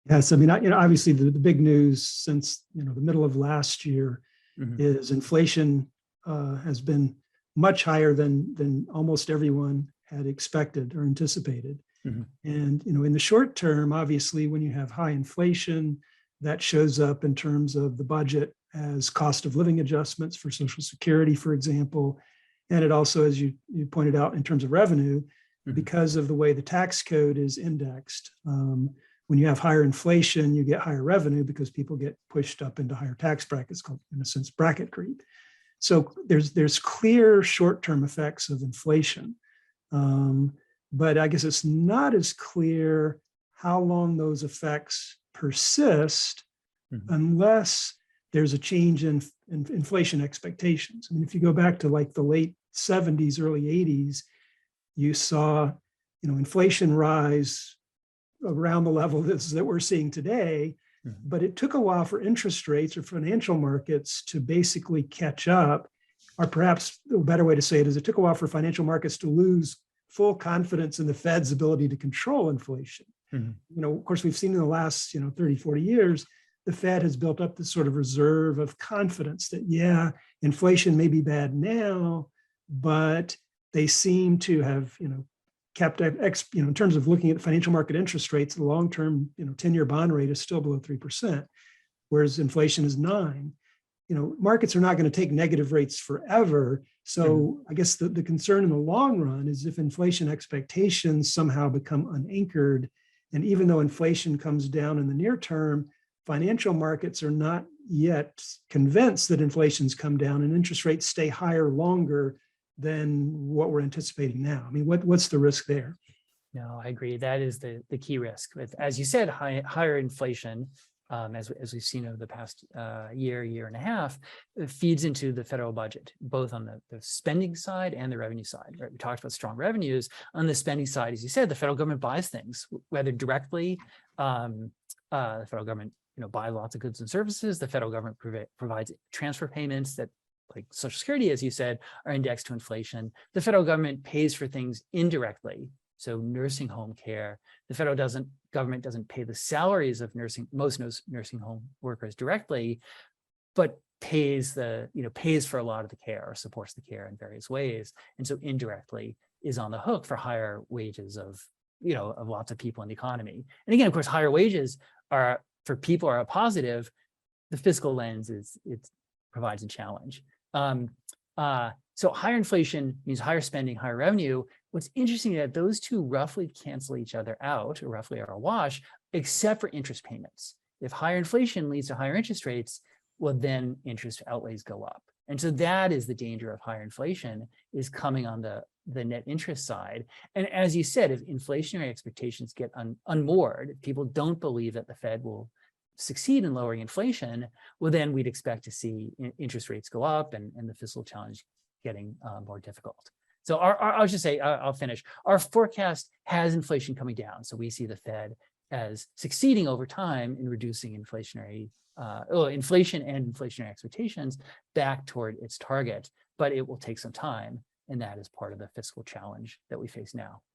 Yes, I mean, obviously the big news since the middle of last year is inflation has been much higher than almost everyone had expected or anticipated. And in the short term, obviously, when you have high inflation, that shows up in terms of the budget as cost of living adjustments for Social Security, for example. And it also, as you pointed out, in terms of revenue, because of the way the tax code is indexed. When you have higher inflation, you get higher revenue because people get pushed up into higher tax brackets, called, in a sense, bracket creep. So there's clear short-term effects of inflation. But I guess it's not as clear how long those effects persist unless there's a change in inflation expectations. I mean, if you go back to like the late 70s, early 80s, you saw, inflation rise around the level that we're seeing today, but it took a while for interest rates or financial markets to basically catch up, or perhaps a better way to say it is it took a while for financial markets to lose full confidence in the Fed's ability to control inflation. Of course, we've seen in the last 30, 40 years, the Fed has built up this sort of reserve of confidence that, yeah, inflation may be bad now, but they seem to have, kept, in terms of looking at financial market interest rates, the long-term, 10-year bond rate is still below 3%, whereas inflation is 9%. Markets are not going to take negative rates forever. So I guess the concern in the long run is if inflation expectations somehow become unanchored, and even though inflation comes down in the near term, financial markets are not yet convinced that inflation's come down and interest rates stay higher longer than what we're anticipating now. I mean, what's the risk there? No, I agree. That is the key risk. With, as you said, higher inflation, as we've seen over the past year and a half, it feeds into the federal budget, both on the spending side and the revenue side. Right? We talked about strong revenues. On the spending side, as you said, the federal government buys things, whether directly, the federal government buys lots of goods and services. The federal government provides transfer payments that, like Social Security, as you said, are indexed to inflation. The federal government pays for things indirectly. So nursing home care, the federal government doesn't pay the salaries of most nursing home workers directly, but pays for a lot of the care or supports the care in various ways. And so indirectly is on the hook for higher wages of lots of people in the economy. And again, of course, higher wages are for people are a positive. The fiscal lens it provides a challenge. So higher inflation means higher spending, higher revenue. What's interesting is that those two roughly cancel each other out, or roughly are a wash, except for interest payments. If higher inflation leads to higher interest rates, well, then interest outlays go up. And so that is the danger of higher inflation, is coming on the net interest side. And as you said, if inflationary expectations get unmoored, if people don't believe that the Fed will succeed in lowering inflation, well, then we'd expect to see interest rates go up and the fiscal challenge getting more difficult. So I'll just say, I'll finish. Our forecast has inflation coming down. So we see the Fed as succeeding over time in reducing inflation and inflationary expectations back toward its target, but it will take some time. And that is part of the fiscal challenge that we face now.